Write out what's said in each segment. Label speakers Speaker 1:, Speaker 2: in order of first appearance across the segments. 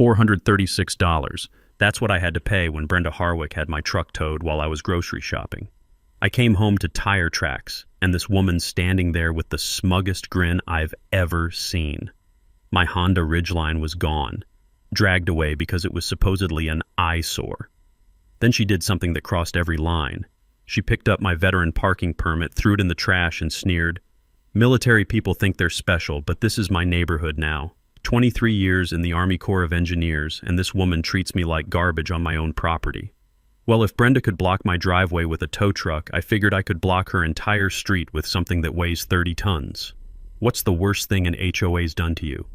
Speaker 1: $436. That's what I had to pay when Brenda Harwick had my truck towed while I was grocery shopping. I came home to tire tracks, and this woman standing there with the smuggest grin I've ever seen. My Honda Ridgeline was gone, dragged away because it was supposedly an eyesore. Then she did something that crossed every line. She picked up my veteran parking permit, threw it in the trash, and sneered, "Military people think they're special, but this is my neighborhood now. 23 years in the Army Corps of Engineers, and this woman treats me like garbage on my own property." Well, if Brenda could block my driveway with a tow truck, I figured I could block her entire street with something that weighs 30 tons. What's the worst thing an HOA's done to you?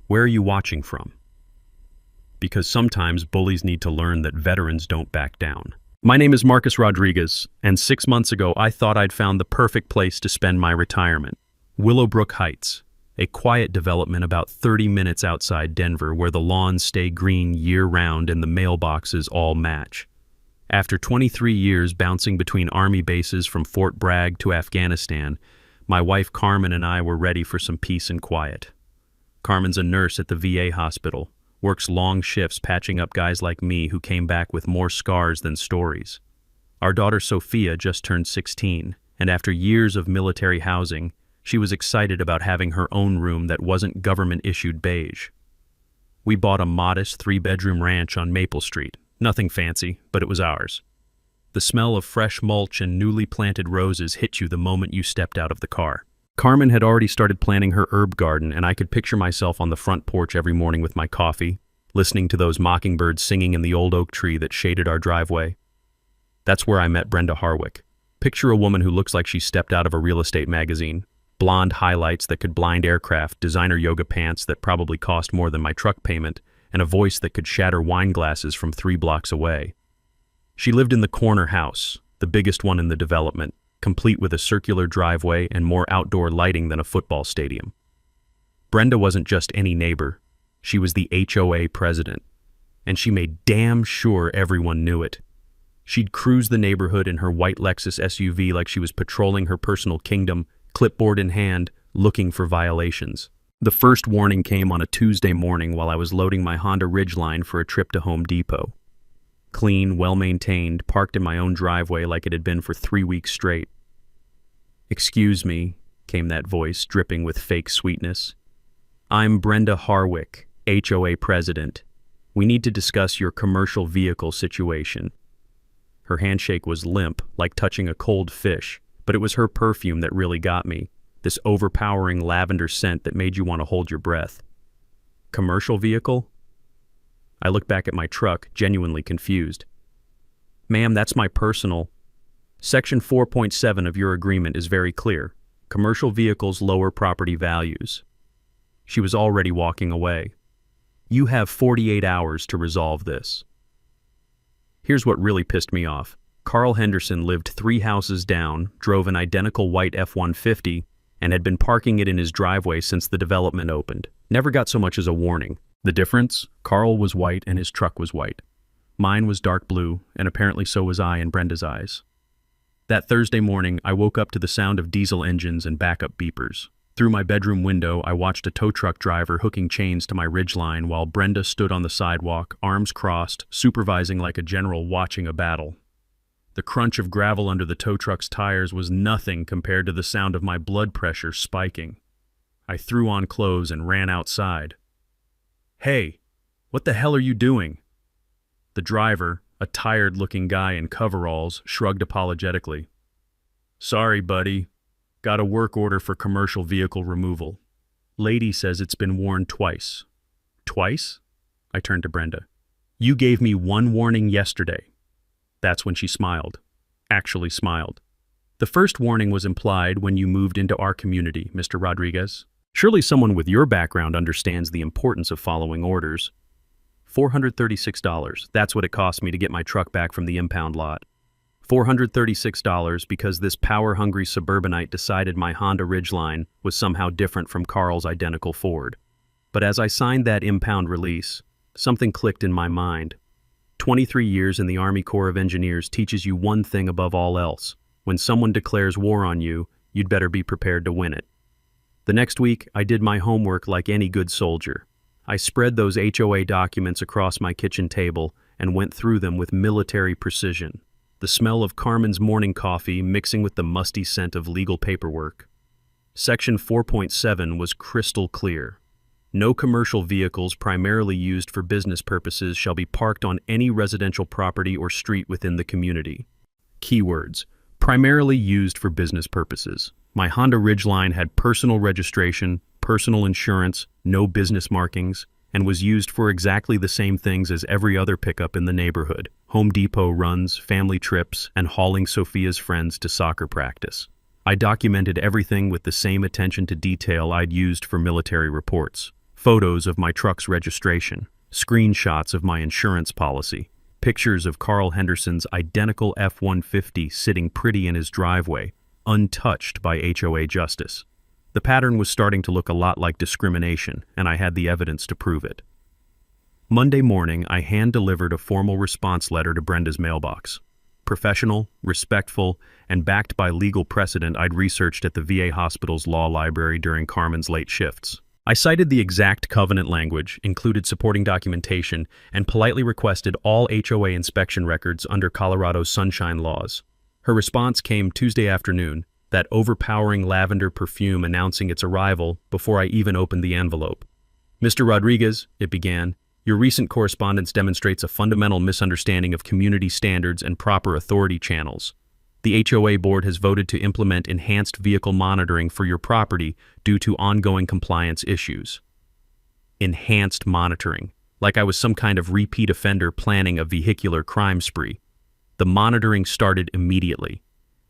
Speaker 1: Where are you watching from? Because sometimes bullies need to learn that veterans don't back down. My name is Marcus Rodriguez, and 6 months ago I thought I'd found the perfect place to spend my retirement. Willowbrook Heights, a quiet development about 30 minutes outside Denver where the lawns stay green year-round and the mailboxes all match. After 23 years bouncing between Army bases from Fort Bragg to Afghanistan, my wife Carmen and I were ready for some peace and quiet. Carmen's a nurse at the VA hospital, works long shifts patching up guys like me who came back with more scars than stories. Our daughter Sophia just turned 16, and after years of military housing, she was excited about having her own room that wasn't government-issued beige. We bought a modest 3-bedroom ranch on Maple Street. Nothing fancy, but it was ours. The smell of fresh mulch and newly planted roses hit you the moment you stepped out of the car. Carmen had already started planting her herb garden, and I could picture myself on the front porch every morning with my coffee, listening to those mockingbirds singing in the old oak tree that shaded our driveway. That's where I met Brenda Harwick. Picture a woman who looks like she stepped out of a real estate magazine. Blonde highlights that could blind aircraft, designer yoga pants that probably cost more than my truck payment, and a voice that could shatter wine glasses from 3 blocks away. She lived in the corner house, the biggest one in the development, complete with a circular driveway and more outdoor lighting than a football stadium. Brenda wasn't just any neighbor. She was the HOA president, and she made damn sure everyone knew it. She'd cruise the neighborhood in her white Lexus SUV like she was patrolling her personal kingdom, clipboard in hand, looking for violations. The first warning came on a Tuesday morning while I was loading my Honda Ridgeline for a trip to Home Depot. Clean, well-maintained, parked in my own driveway like it had been for 3 weeks straight. "Excuse me," came that voice, dripping with fake sweetness. "I'm Brenda Harwick, HOA president. We need to discuss your commercial vehicle situation." Her handshake was limp, like touching a cold fish, but it was her perfume that really got me, this overpowering lavender scent that made you want to hold your breath. Commercial vehicle? I looked back at my truck, genuinely confused. "Ma'am, that's my personal." Section 4.7 of your agreement is very clear. Commercial vehicles lower property values. She was already walking away. "You have 48 hours to resolve this." Here's what really pissed me off. Carl Henderson lived 3 houses down, drove an identical white F-150, and had been parking it in his driveway since the development opened. Never got so much as a warning. The difference? Carl was white and his truck was white. Mine was dark blue, and apparently so was I in Brenda's eyes. That Thursday morning, I woke up to the sound of diesel engines and backup beepers. Through my bedroom window, I watched a tow truck driver hooking chains to my Ridgeline while Brenda stood on the sidewalk, arms crossed, supervising like a general watching a battle. The crunch of gravel under the tow truck's tires was nothing compared to the sound of my blood pressure spiking. I threw on clothes and ran outside. "Hey, what the hell are you doing?" The driver, a tired-looking guy in coveralls, shrugged apologetically. "Sorry, buddy. Got a work order for commercial vehicle removal. Lady says it's been warned twice." "Twice?" I turned to Brenda. "You gave me 1 warning yesterday." That's when she smiled. Actually smiled. "The first warning was implied when you moved into our community, Mr. Rodriguez. Surely someone with your background understands the importance of following orders." $436. That's what it cost me to get my truck back from the impound lot. $436 because this power-hungry suburbanite decided my Honda Ridgeline was somehow different from Carl's identical Ford. But as I signed that impound release, something clicked in my mind. 23 years in the Army Corps of Engineers teaches you one thing above all else. When someone declares war on you, you'd better be prepared to win it. The next week, I did my homework like any good soldier. I spread those HOA documents across my kitchen table and went through them with military precision, the smell of Carmen's morning coffee mixing with the musty scent of legal paperwork. Section 4.7 was crystal clear. No commercial vehicles primarily used for business purposes shall be parked on any residential property or street within the community. Keywords: primarily used for business purposes. My Honda Ridgeline had personal registration, personal insurance, no business markings, and was used for exactly the same things as every other pickup in the neighborhood: Home Depot runs, family trips, and hauling Sophia's friends to soccer practice. I documented everything with the same attention to detail I'd used for military reports. Photos of my truck's registration, screenshots of my insurance policy, pictures of Carl Henderson's identical F-150 sitting pretty in his driveway, untouched by HOA justice. The pattern was starting to look a lot like discrimination, and I had the evidence to prove it. Monday morning, I hand-delivered a formal response letter to Brenda's mailbox. Professional, respectful, and backed by legal precedent I'd researched at the VA hospital's law library during Carmen's late shifts. I cited the exact covenant language, included supporting documentation, and politely requested all HOA inspection records under Colorado's sunshine laws. Her response came Tuesday afternoon, that overpowering lavender perfume announcing its arrival before I even opened the envelope. "Mr. Rodriguez," it began, "your recent correspondence demonstrates a fundamental misunderstanding of community standards and proper authority channels. The HOA board has voted to implement enhanced vehicle monitoring for your property due to ongoing compliance issues." Enhanced monitoring, like I was some kind of repeat offender planning a vehicular crime spree. The monitoring started immediately.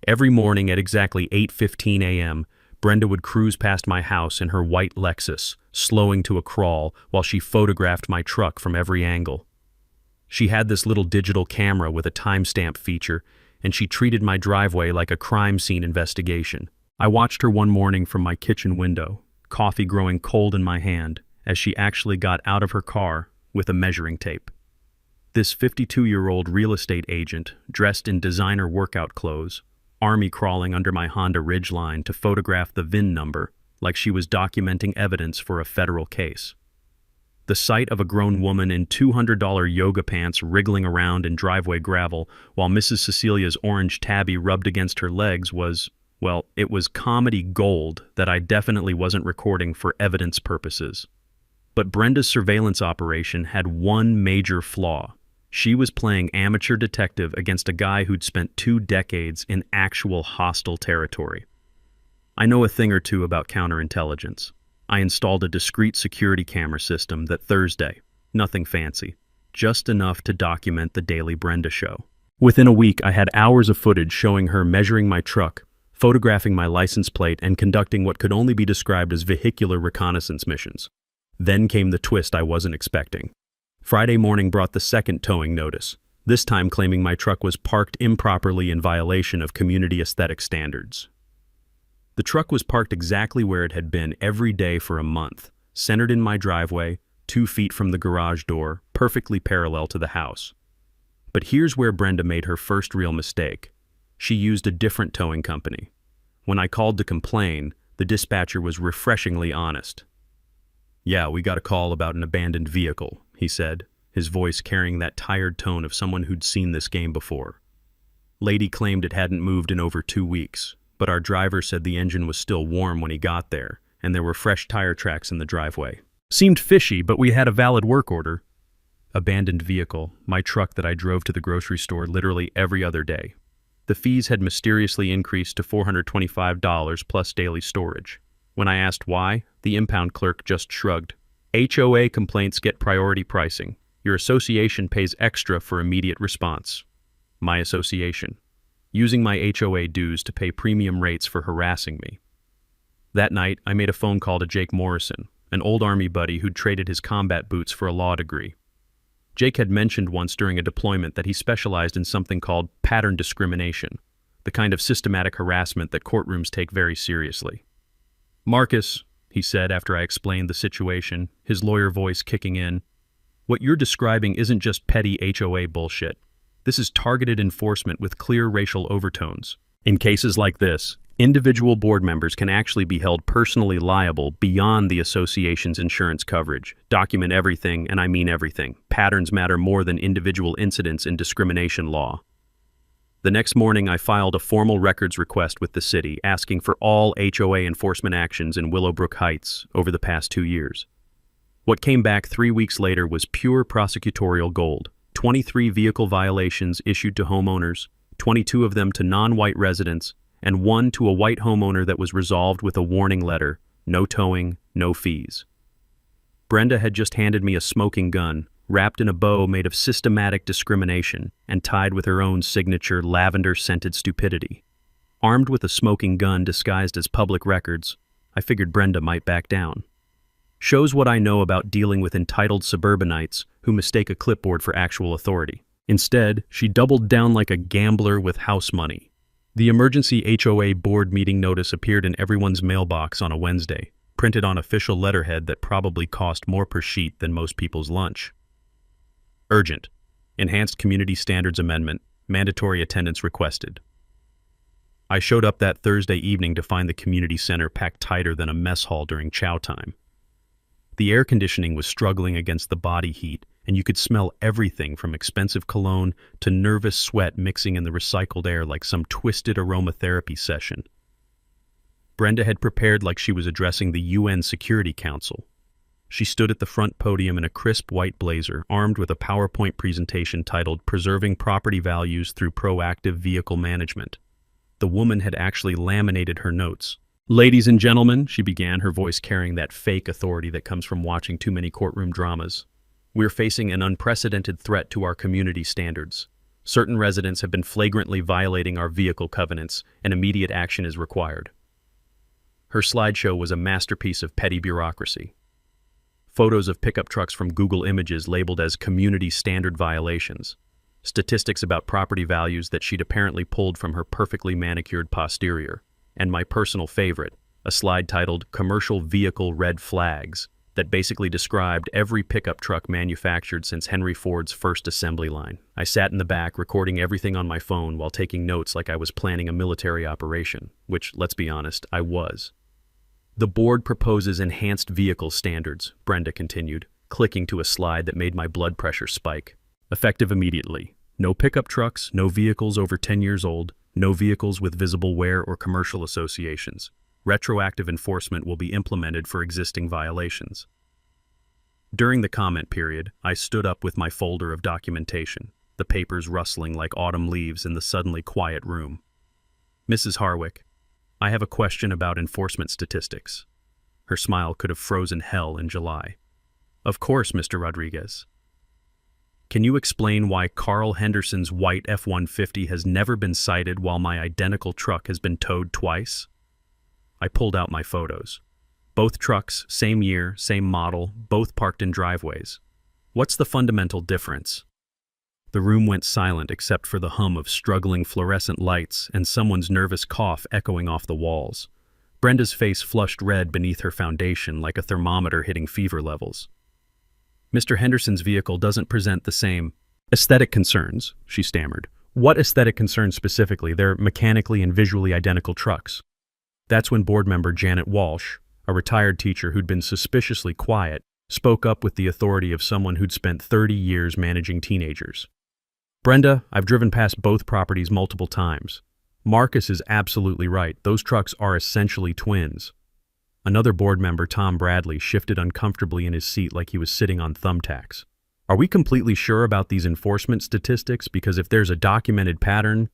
Speaker 1: Every morning at exactly 8:15 a.m., Brenda would cruise past my house in her white Lexus, slowing to a crawl while she photographed my truck from every angle. She had this little digital camera with a timestamp feature, and she treated my driveway like a crime scene investigation. I watched her one morning from my kitchen window, coffee growing cold in my hand, as she actually got out of her car with a measuring tape. This 52-year-old real estate agent, dressed in designer workout clothes, army crawling under my Honda Ridgeline to photograph the VIN number like she was documenting evidence for a federal case. The sight of a grown woman in $200 yoga pants wriggling around in driveway gravel while Mrs. Cecilia's orange tabby rubbed against her legs was, well, it was comedy gold that I definitely wasn't recording for evidence purposes. But Brenda's surveillance operation had one major flaw. She was playing amateur detective against a guy who'd spent 2 decades in actual hostile territory. I know a thing or two about counterintelligence. I installed a discrete security camera system that Thursday, nothing fancy, just enough to document the daily Brenda show. Within a week, I had hours of footage showing her measuring my truck, photographing my license plate, and conducting what could only be described as vehicular reconnaissance missions. Then came the twist I wasn't expecting. Friday morning brought the second towing notice, this time claiming my truck was parked improperly in violation of community aesthetic standards. The truck was parked exactly where it had been every day for a month, centered in my driveway, 2 feet from the garage door, perfectly parallel to the house. But here's where Brenda made her first real mistake. She used a different towing company. When I called to complain, the dispatcher was refreshingly honest. "Yeah, we got a call about an abandoned vehicle," he said, his voice carrying that tired tone of someone who'd seen this game before. "Lady claimed it hadn't moved in over 2 weeks, but our driver said the engine was still warm when he got there, and there were fresh tire tracks in the driveway. Seemed fishy, but we had a valid work order." Abandoned vehicle, my truck that I drove to the grocery store literally every other day. The fees had mysteriously increased to $425 plus daily storage. When I asked why, the impound clerk just shrugged. "HOA complaints get priority pricing. Your association pays extra for immediate response." My association. Using my HOA dues to pay premium rates for harassing me. That night, I made a phone call to Jake Morrison, an old Army buddy who'd traded his combat boots for a law degree. Jake had mentioned once during a deployment that he specialized in something called pattern discrimination, the kind of systematic harassment that courtrooms take very seriously. "Marcus," he said after I explained the situation, his lawyer voice kicking in, "what you're describing isn't just petty HOA bullshit. This is targeted enforcement with clear racial overtones. In cases like this, Individual board members can actually be held personally liable beyond the association's insurance coverage. Document everything, and I mean everything. Patterns matter more than individual incidents in discrimination law. The next morning, I filed a formal records request with the city asking for all HOA enforcement actions in Willowbrook Heights over the past 2 years. What came back 3 weeks later was pure prosecutorial gold. 23 vehicle violations issued to homeowners, 22 of them to non-white residents, and 1 to a white homeowner that was resolved with a warning letter: no towing, no fees. Brenda had just handed me a smoking gun, wrapped in a bow made of systematic discrimination and tied with her own signature lavender-scented stupidity. Armed with a smoking gun disguised as public records, I figured Brenda might back down. Shows what I know about dealing with entitled suburbanites who mistake a clipboard for actual authority. Instead, she doubled down like a gambler with house money. The emergency HOA board meeting notice appeared in everyone's mailbox on a Wednesday, printed on official letterhead that probably cost more per sheet than most people's lunch. Urgent. Enhanced Community Standards Amendment. Mandatory attendance requested. I showed up that Thursday evening to find the community center packed tighter than a mess hall during chow time. The air conditioning was struggling against the body heat, and you could smell everything from expensive cologne to nervous sweat mixing in the recycled air like some twisted aromatherapy session. Brenda had prepared like she was addressing the UN Security Council. She stood at the front podium in a crisp white blazer, armed with a PowerPoint presentation titled "Preserving Property Values Through Proactive Vehicle Management." The woman had actually laminated her notes. "Ladies and gentlemen," she began, her voice carrying that fake authority that comes from watching too many courtroom dramas. "We're facing an unprecedented threat to our community standards. Certain residents have been flagrantly violating our vehicle covenants, and immediate action is required." Her slideshow was a masterpiece of petty bureaucracy. Photos of pickup trucks from Google Images labeled as community standard violations. Statistics about property values that she'd apparently pulled from her perfectly manicured posterior. And my personal favorite, a slide titled "Commercial Vehicle Red Flags," that basically described every pickup truck manufactured since Henry Ford's first assembly line. I sat in the back recording everything on my phone while taking notes like I was planning a military operation, which, let's be honest, I was. "The board proposes enhanced vehicle standards," Brenda continued, clicking to a slide that made my blood pressure spike. "Effective immediately. No pickup trucks, no vehicles over 10 years old, no vehicles with visible wear or commercial associations. Retroactive enforcement will be implemented for existing violations." During the comment period, I stood up with my folder of documentation, the papers rustling like autumn leaves in the suddenly quiet room. "Mrs. Harwick, I have a question about enforcement statistics." Her smile could have frozen hell in July. "Of course, Mr. Rodriguez. Can you explain why Carl Henderson's white F-150 has never been cited while my identical truck has been towed twice?" I pulled out my photos. Both trucks, same year, same model, both parked in driveways. What's the fundamental difference? The room went silent except for the hum of struggling fluorescent lights and someone's nervous cough echoing off the walls. Brenda's face flushed red beneath her foundation like a thermometer hitting fever levels. "Mr. Henderson's vehicle doesn't present the same aesthetic concerns," she stammered. "What aesthetic concerns specifically? They're mechanically and visually identical trucks." That's when board member Janet Walsh, a retired teacher who'd been suspiciously quiet, spoke up with the authority of someone who'd spent 30 years managing teenagers. "Brenda, I've driven past both properties multiple times. Marcus is absolutely right. Those trucks are essentially twins." Another board member, Tom Bradley, shifted uncomfortably in his seat like he was sitting on thumbtacks. "Are we completely sure about these enforcement statistics? Because if there's a documented pattern..."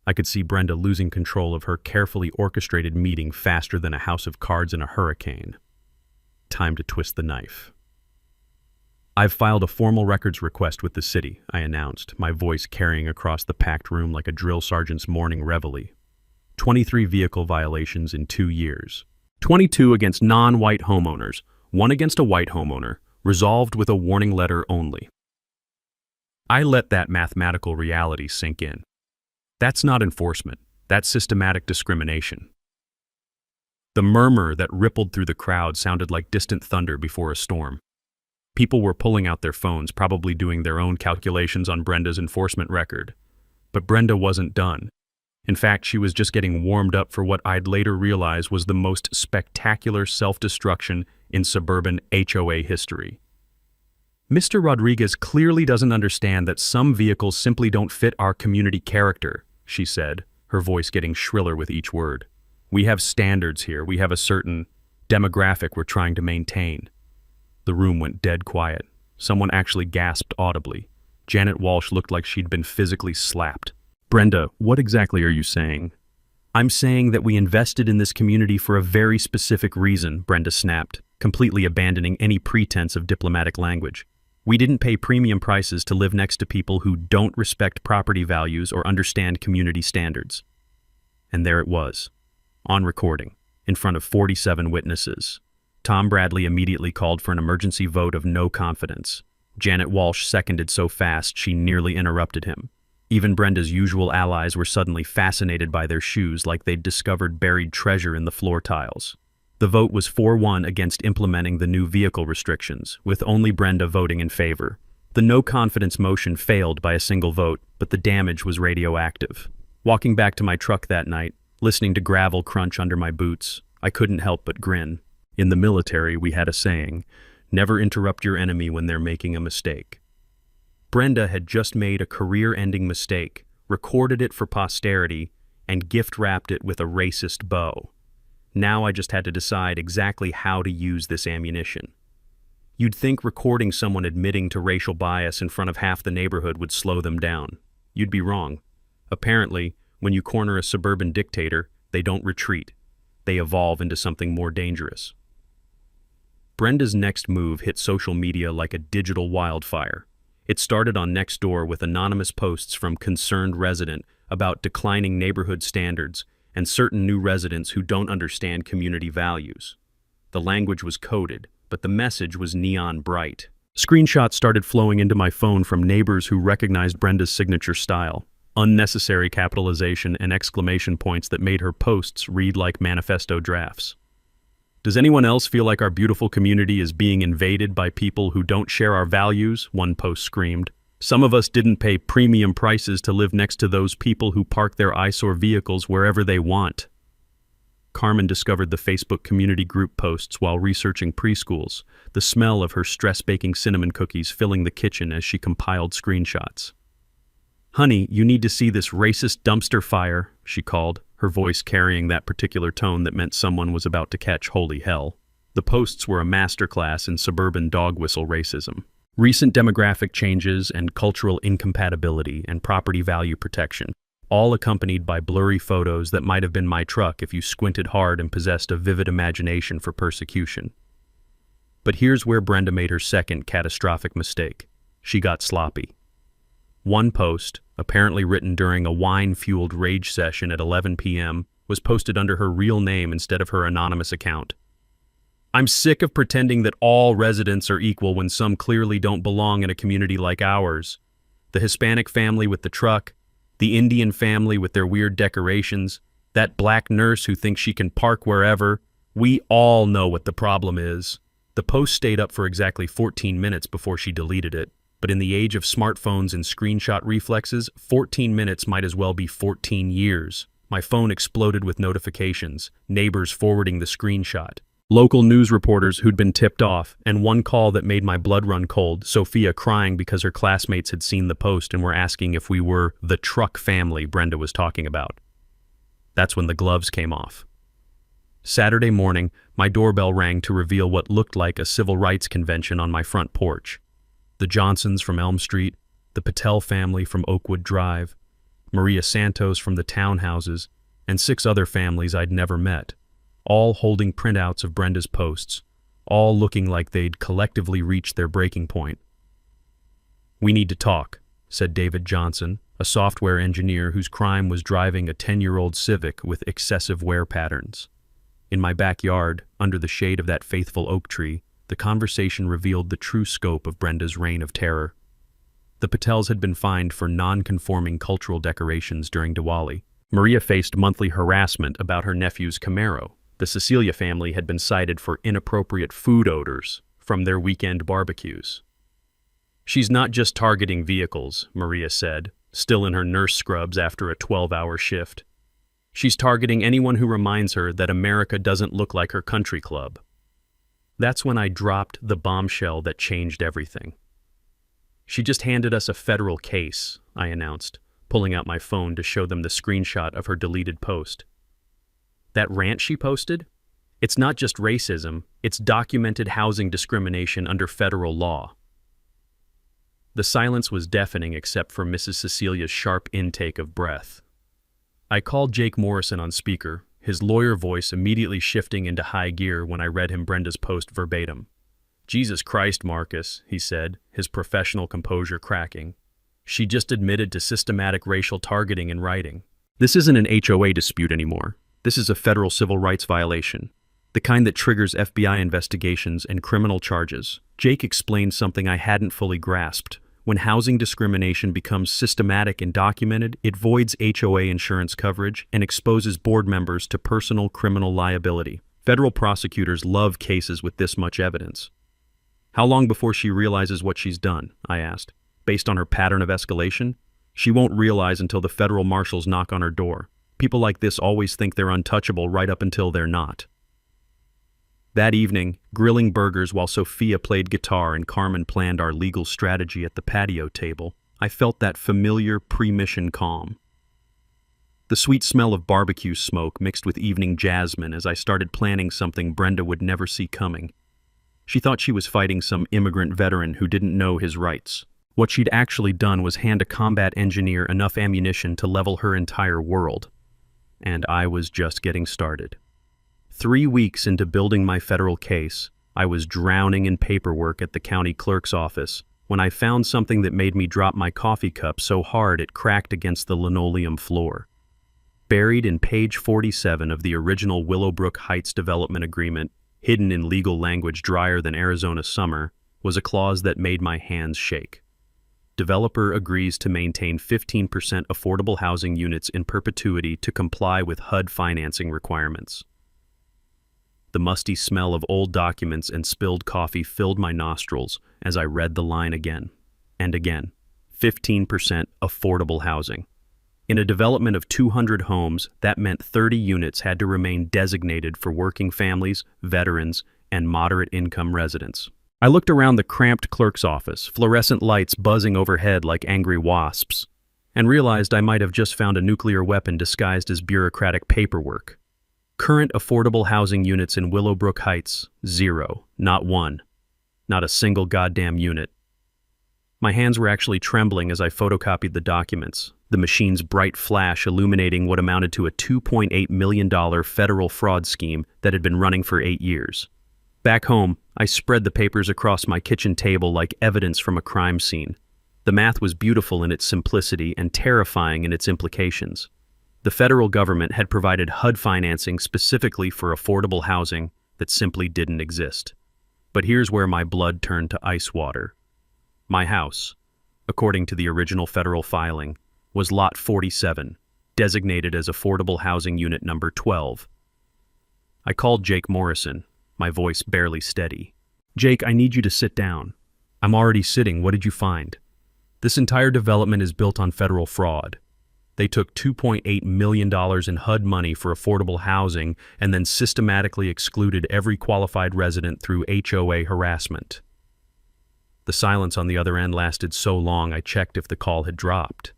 Speaker 1: I could see Brenda losing control of her carefully orchestrated meeting faster than a house of cards in a hurricane. Time to twist the knife. "I've filed a formal records request with the city," I announced, my voice carrying across the packed room like a drill sergeant's morning reveille. 23 vehicle violations in 2 years. 22 against non-white homeowners, 1 against a white homeowner, resolved with a warning letter only. I let that mathematical reality sink in. That's not enforcement. That's systematic discrimination. The murmur that rippled through the crowd sounded like distant thunder before a storm. People were pulling out their phones, probably doing their own calculations on Brenda's enforcement record. But Brenda wasn't done. In fact, she was just getting warmed up for what I'd later realize was the most spectacular self-destruction in suburban HOA history. Mr. Rodriguez clearly doesn't understand that some vehicles simply don't fit our community character, she said, her voice getting shriller with each word. We have standards here. We have a certain demographic we're trying to maintain. The room went dead quiet. Someone actually gasped audibly. Janet Walsh looked like she'd been physically slapped. Brenda, what exactly are you saying? I'm saying that we invested in this community for a very specific reason, Brenda snapped, completely abandoning any pretense of diplomatic language. We didn't pay premium prices to live next to people who don't respect property values or understand community standards. And there it was, on recording, in front of 47 witnesses. Tom Bradley immediately called for an emergency vote of no confidence. Janet Walsh seconded so fast she nearly interrupted him. Even Brenda's usual allies were suddenly fascinated by their shoes like they'd discovered buried treasure in the floor tiles. The vote was 4-1 against implementing the new vehicle restrictions, with only Brenda voting in favor. The no-confidence motion failed by a single vote, but the damage was radioactive. Walking back to my truck that night, listening to gravel crunch under my boots, I couldn't help but grin. In the military, we had a saying, never interrupt your enemy when they're making a mistake. Brenda had just made a career-ending mistake, recorded it for posterity, and gift-wrapped it with a racist bow. Now I just had to decide exactly how to use this ammunition. You'd think recording someone admitting to racial bias in front of half the neighborhood would slow them down. You'd be wrong. Apparently, when you corner a suburban dictator, they don't retreat. They evolve into something more dangerous. Brenda's next move hit social media like a digital wildfire. It started on Nextdoor with anonymous posts from concerned residents about declining neighborhood standards and certain new residents who don't understand community values. The language was coded, but the message was neon bright. Screenshots started flowing into my phone from neighbors who recognized Brenda's signature style. Unnecessary capitalization and exclamation points that made her posts read like manifesto drafts. Does anyone else feel like our beautiful community is being invaded by people who don't share our values? One post screamed. Some of us didn't pay premium prices to live next to those people who park their eyesore vehicles wherever they want. Carmen discovered the Facebook community group posts while researching preschools, the smell of her stress-baking cinnamon cookies filling the kitchen as she compiled screenshots. Honey, you need to see this racist dumpster fire, she called, her voice carrying that particular tone that meant someone was about to catch holy hell. The posts were a masterclass in suburban dog whistle racism. Recent demographic changes and cultural incompatibility and property value protection, all accompanied by blurry photos that might have been my truck if you squinted hard and possessed a vivid imagination for persecution. But here's where Brenda made her second catastrophic mistake. She got sloppy. One post, apparently written during a wine-fueled rage session at 11 p.m., was posted under her real name instead of her anonymous account. I'm sick of pretending that all residents are equal when some clearly don't belong in a community like ours. The Hispanic family with the truck, the Indian family with their weird decorations, that black nurse who thinks she can park wherever. We all know what the problem is. The post stayed up for exactly 14 minutes before she deleted it. But in the age of smartphones and screenshot reflexes, 14 minutes might as well be 14 years. My phone exploded with notifications, neighbors forwarding the screenshot, local news reporters who'd been tipped off, and one call that made my blood run cold, Sophia crying because her classmates had seen the post and were asking if we were the truck family Brenda was talking about. That's when the gloves came off. Saturday morning, my doorbell rang to reveal what looked like a civil rights convention on my front porch. The Johnsons from Elm Street, the Patel family from Oakwood Drive, Maria Santos from the townhouses, and 6 other families I'd never met, all holding printouts of Brenda's posts, all looking like they'd collectively reached their breaking point. We need to talk, said David Johnson, a software engineer whose crime was driving a 10-year-old Civic with excessive wear patterns. In my backyard, under the shade of that faithful oak tree, the conversation revealed the true scope of Brenda's reign of terror. The Patels had been fined for non-conforming cultural decorations during Diwali. Maria faced monthly harassment about her nephew's Camaro. The Cecilia family had been cited for inappropriate food odors from their weekend barbecues. She's not just targeting vehicles, Maria said, still in her nurse scrubs after a 12-hour shift. She's targeting anyone who reminds her that America doesn't look like her country club. That's when I dropped the bombshell that changed everything. She just handed us a federal case, I announced, pulling out my phone to show them the screenshot of her deleted post. That rant she posted? It's not just racism, it's documented housing discrimination under federal law. The silence was deafening except for Mrs. Cecilia's sharp intake of breath. I called Jake Morrison on speaker, his lawyer voice immediately shifting into high gear when I read him Brenda's post verbatim. "Jesus Christ, Marcus," he said, his professional composure cracking. "She just admitted to systematic racial targeting in writing. This isn't an HOA dispute anymore. This is a federal civil rights violation, the kind that triggers FBI investigations and criminal charges." Jake explained something I hadn't fully grasped. When housing discrimination becomes systematic and documented, it voids HOA insurance coverage and exposes board members to personal criminal liability. Federal prosecutors love cases with this much evidence. "How long before she realizes what she's done?" I asked. "Based on her pattern of escalation? She won't realize until the federal marshals knock on her door. People like this always think they're untouchable right up until they're not." That evening, grilling burgers while Sophia played guitar and Carmen planned our legal strategy at the patio table, I felt that familiar pre-mission calm. The sweet smell of barbecue smoke mixed with evening jasmine as I started planning something Brenda would never see coming. She thought she was fighting some immigrant veteran who didn't know his rights. What she'd actually done was hand a combat engineer enough ammunition to level her entire world. And I was just getting started. 3 weeks into building my federal case, I was drowning in paperwork at the county clerk's office when I found something that made me drop my coffee cup so hard it cracked against the linoleum floor. Buried in page 47 of the original Willowbrook Heights development agreement, hidden in legal language drier than Arizona summer, was a clause that made my hands shake. Developer agrees to maintain 15% affordable housing units in perpetuity to comply with HUD financing requirements. The musty smell of old documents and spilled coffee filled my nostrils as I read the line again and again. 15% affordable housing. In a development of 200 homes, that meant 30 units had to remain designated for working families, veterans, and moderate-income residents. I looked around the cramped clerk's office, fluorescent lights buzzing overhead like angry wasps, and realized I might have just found a nuclear weapon disguised as bureaucratic paperwork. Current affordable housing units in Willowbrook Heights, 0, not 1. Not a single goddamn unit. My hands were actually trembling as I photocopied the documents, the machine's bright flash illuminating what amounted to a $2.8 million federal fraud scheme that had been running for 8 years. Back home, I spread the papers across my kitchen table like evidence from a crime scene. The math was beautiful in its simplicity and terrifying in its implications. The federal government had provided HUD financing specifically for affordable housing that simply didn't exist. But here's where my blood turned to ice water. My house, according to the original federal filing, was Lot 47, designated as Affordable Housing Unit Number 12. I called Jake Morrison, my voice barely steady. "Jake, I need you to sit down." "I'm already sitting. What did you find?" "This entire development is built on federal fraud. They took $2.8 million in HUD money for affordable housing and then systematically excluded every qualified resident through HOA harassment." The silence on the other end lasted so long I checked if the call had dropped.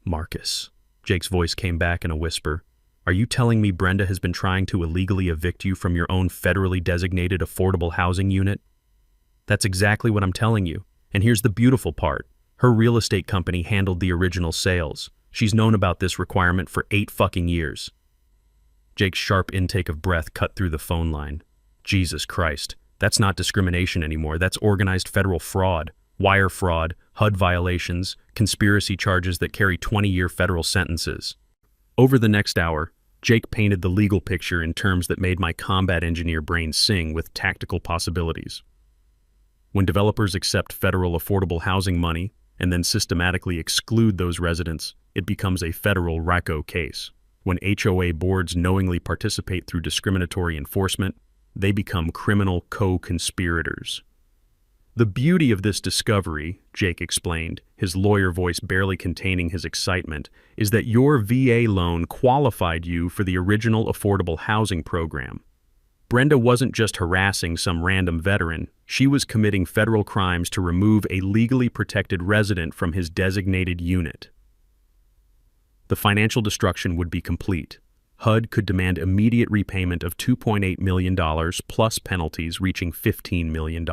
Speaker 1: "Marcus," Jake's voice came back in a whisper, "are you telling me Brenda has been trying to illegally evict you from your own federally designated affordable housing unit?" "That's exactly what I'm telling you. And here's the beautiful part. Her real estate company handled the original sales. She's known about this requirement for 8 fucking years." Jake's sharp intake of breath cut through the phone line. "Jesus Christ. That's not discrimination anymore. That's organized federal fraud, wire fraud, HUD violations, conspiracy charges that carry 20-year federal sentences." Over the next hour, Jake painted the legal picture in terms that made my combat engineer brain sing with tactical possibilities. When developers accept federal affordable housing money and then systematically exclude those residents, it becomes a federal RICO case. When HOA boards knowingly participate through discriminatory enforcement, they become criminal co-conspirators. The beauty of this discovery, Jake explained, his lawyer voice barely containing his excitement, is that your VA loan qualified you for the original affordable housing program. Brenda wasn't just harassing some random veteran, she was committing federal crimes to remove a legally protected resident from his designated unit. The financial destruction would be complete. HUD could demand immediate repayment of $2.8 million plus penalties reaching $15 million.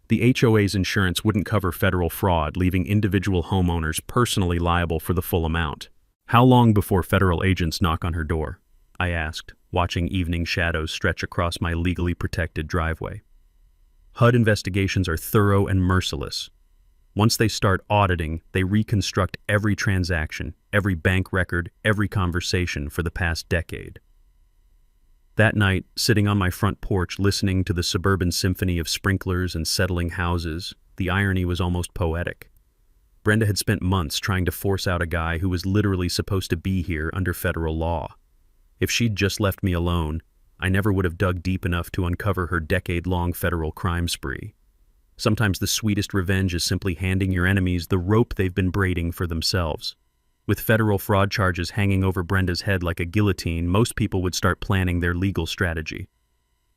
Speaker 1: The HOA's insurance wouldn't cover federal fraud, leaving individual homeowners personally liable for the full amount. How long before federal agents knock on her door? I asked, watching evening shadows stretch across my legally protected driveway. HUD investigations are thorough and merciless. Once they start auditing, they reconstruct every transaction, every bank record, every conversation for the past decade. That night, sitting on my front porch listening to the suburban symphony of sprinklers and settling houses, the irony was almost poetic. Brenda had spent months trying to force out a guy who was literally supposed to be here under federal law. If she'd just left me alone, I never would have dug deep enough to uncover her decade-long federal crime spree. Sometimes the sweetest revenge is simply handing your enemies the rope they've been braiding for themselves. With federal fraud charges hanging over Brenda's head like a guillotine, most people would start planning their legal strategy.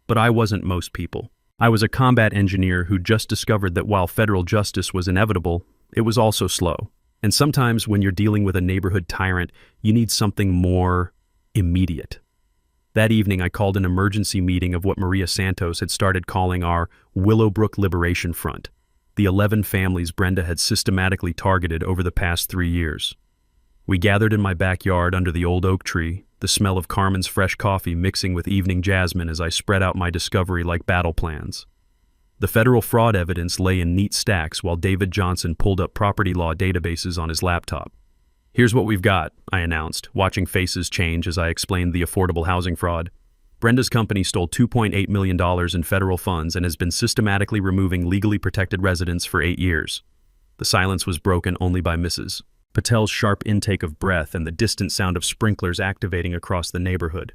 Speaker 1: But I wasn't most people. I was a combat engineer who just discovered that while federal justice was inevitable, it was also slow. And sometimes when you're dealing with a neighborhood tyrant, you need something more immediate. That evening, I called an emergency meeting of what Maria Santos had started calling our Willowbrook Liberation Front, the 11 families Brenda had systematically targeted over the past 3 years. We gathered in my backyard under the old oak tree, the smell of Carmen's fresh coffee mixing with evening jasmine as I spread out my discovery like battle plans. The federal fraud evidence lay in neat stacks while David Johnson pulled up property law databases on his laptop. "Here's what we've got," I announced, watching faces change as I explained the affordable housing fraud. Brenda's company stole $2.8 million in federal funds and has been systematically removing legally protected residents for 8 years. The silence was broken only by Mrs. Patel's sharp intake of breath and the distant sound of sprinklers activating across the neighborhood.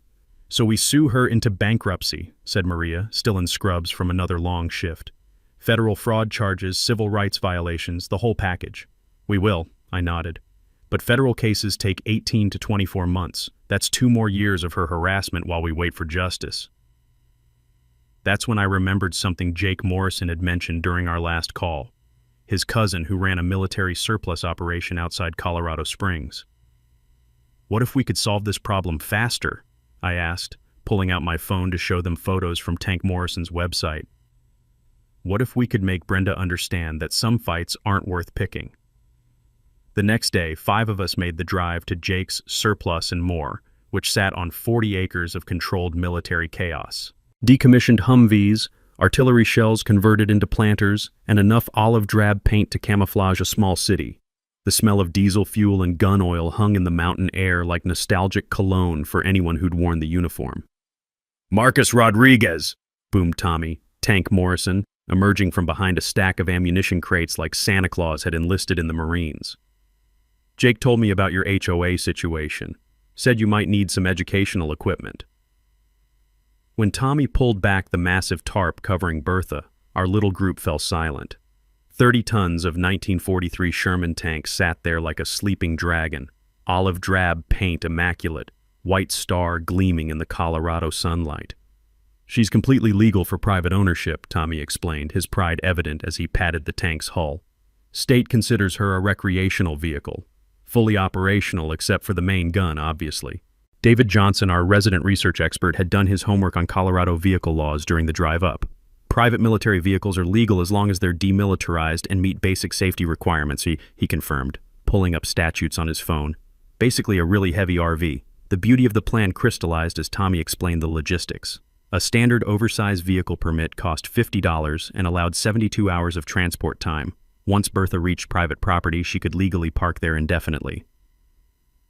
Speaker 1: "So we sue her into bankruptcy," said Maria, still in scrubs from another long shift. "Federal fraud charges, civil rights violations, the whole package." "We will," I nodded. "But federal cases take 18 to 24 months. That's 2 more years of her harassment while we wait for justice." That's when I remembered something Jake Morrison had mentioned during our last call. His cousin who ran a military surplus operation outside Colorado Springs. "What if we could solve this problem faster?" I asked, pulling out my phone to show them photos from Tank Morrison's website. "What if we could make Brenda understand that some fights aren't worth picking?" The next day, 5 of us made the drive to Jake's Surplus and More, which sat on 40 acres of controlled military chaos. Decommissioned Humvees, artillery shells converted into planters, and enough olive drab paint to camouflage a small city. The smell of diesel fuel and gun oil hung in the mountain air like nostalgic cologne for anyone who'd worn the uniform. "Marcus Rodriguez!" boomed Tommy, Tank Morrison, emerging from behind a stack of ammunition crates like Santa Claus had enlisted in the Marines. "Jake told me about your HOA situation. Said you might need some educational equipment." When Tommy pulled back the massive tarp covering Bertha, our little group fell silent. 30 tons of 1943 Sherman tanks sat there like a sleeping dragon, olive drab paint immaculate, white star gleaming in the Colorado sunlight. "She's completely legal for private ownership," Tommy explained, his pride evident as he patted the tank's hull. "State considers her a recreational vehicle. Fully operational except for the main gun, obviously." David Johnson, our resident research expert, had done his homework on Colorado vehicle laws during the drive up. Private military vehicles are legal as long as they're demilitarized and meet basic safety requirements, he confirmed, pulling up statutes on his phone. Basically a really heavy RV. The beauty of the plan crystallized as Tommy explained the logistics. A standard oversized vehicle permit cost $50 and allowed 72 hours of transport time. Once Bertha reached private property, she could legally park there indefinitely.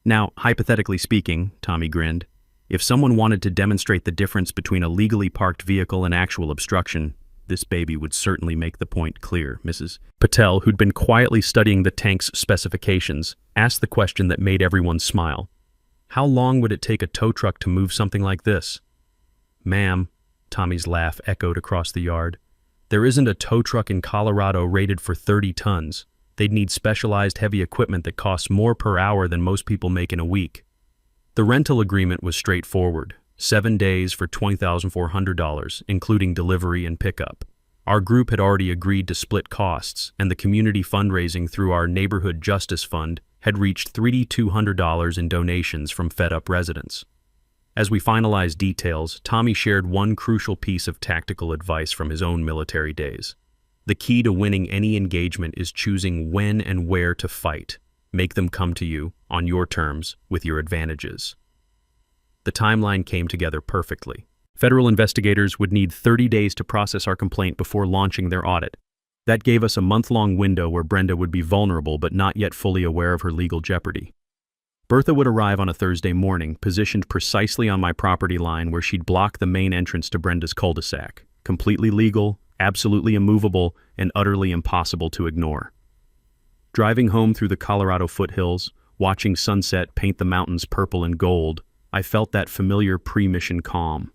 Speaker 1: Now, hypothetically speaking, Tommy grinned, if someone wanted to demonstrate the difference between a legally parked vehicle and actual obstruction, this baby would certainly make the point clear. Mrs. Patel, who'd been quietly studying the tank's specifications, asked the question that made everyone smile. "How long would it take a tow truck to move something like this?" "Ma'am," Tommy's laugh echoed across the yard, There isn't a tow truck in Colorado rated for 30 tons. They'd need specialized heavy equipment that costs more per hour than most people make in a week. The rental agreement was straightforward. 7 days for $20,400, including delivery and pickup. Our group had already agreed to split costs, and the community fundraising through our Neighborhood Justice Fund had reached $3,200 in donations from fed-up residents. As we finalized details, Tommy shared one crucial piece of tactical advice from his own military days. The key to winning any engagement is choosing when and where to fight. Make them come to you, on your terms, with your advantages. The timeline came together perfectly. Federal investigators would need 30 days to process our complaint before launching their audit. That gave us a month-long window where Brenda would be vulnerable but not yet fully aware of her legal jeopardy. Bertha would arrive on a Thursday morning, positioned precisely on my property line where she'd block the main entrance to Brenda's cul-de-sac. Completely legal, absolutely immovable, and utterly impossible to ignore. Driving home through the Colorado foothills, watching sunset paint the mountains purple and gold, I felt that familiar pre-mission calm.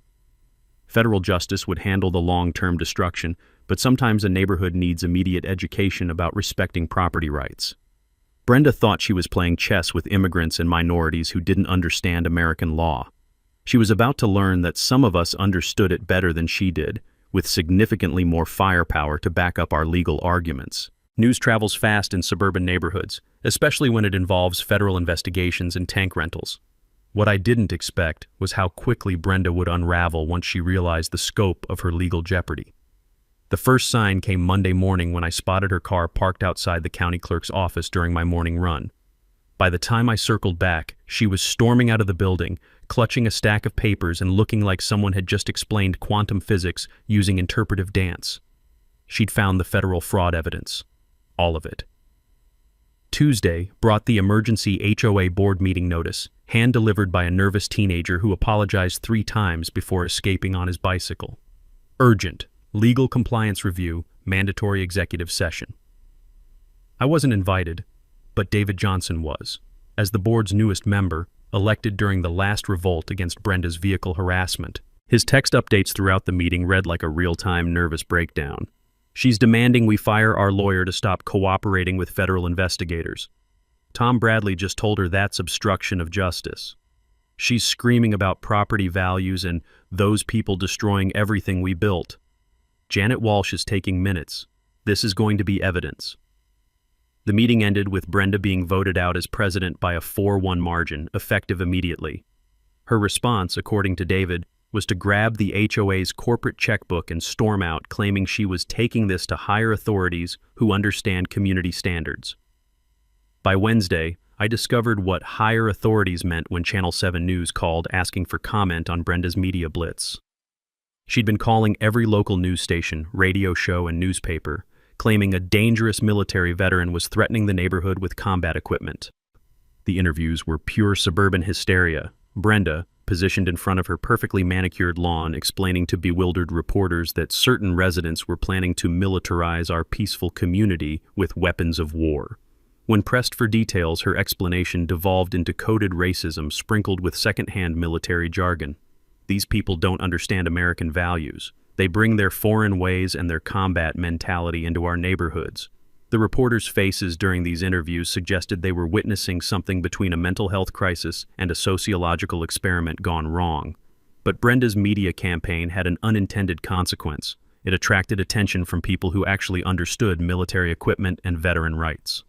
Speaker 1: Federal justice would handle the long-term destruction, but sometimes a neighborhood needs immediate education about respecting property rights. Brenda thought she was playing chess with immigrants and minorities who didn't understand American law. She was about to learn that some of us understood it better than she did, with significantly more firepower to back up our legal arguments. News travels fast in suburban neighborhoods, especially when it involves federal investigations and tank rentals. What I didn't expect was how quickly Brenda would unravel once she realized the scope of her legal jeopardy. The first sign came Monday morning when I spotted her car parked outside the county clerk's office during my morning run. By the time I circled back, she was storming out of the building, clutching a stack of papers and looking like someone had just explained quantum physics using interpretive dance. She'd found the federal fraud evidence. All of it. Tuesday brought the emergency HOA board meeting notice, hand-delivered by a nervous teenager who apologized 3 times before escaping on his bicycle. Urgent. Legal compliance review, mandatory executive session. I wasn't invited, but David Johnson was, as the board's newest member, elected during the last revolt against Brenda's vehicle harassment. His text updates throughout the meeting read like a real-time nervous breakdown. She's demanding we fire our lawyer to stop cooperating with federal investigators. Tom Bradley just told her that's obstruction of justice. She's screaming about property values and those people destroying everything we built. Janet Walsh is taking minutes. This is going to be evidence. The meeting ended with Brenda being voted out as president by a 4-1 margin, effective immediately. Her response, according to David, was to grab the HOA's corporate checkbook and storm out, claiming she was taking this to higher authorities who understand community standards. By Wednesday, I discovered what higher authorities meant when Channel 7 News called asking for comment on Brenda's media blitz. She'd been calling every local news station, radio show, and newspaper, claiming a dangerous military veteran was threatening the neighborhood with combat equipment. The interviews were pure suburban hysteria. Brenda, positioned in front of her perfectly manicured lawn, explaining to bewildered reporters that certain residents were planning to militarize our peaceful community with weapons of war. When pressed for details, her explanation devolved into coded racism sprinkled with second-hand military jargon. These people don't understand American values. They bring their foreign ways and their combat mentality into our neighborhoods. The reporters' faces during these interviews suggested they were witnessing something between a mental health crisis and a sociological experiment gone wrong. But Brenda's media campaign had an unintended consequence. It attracted attention from people who actually understood military equipment and veteran rights.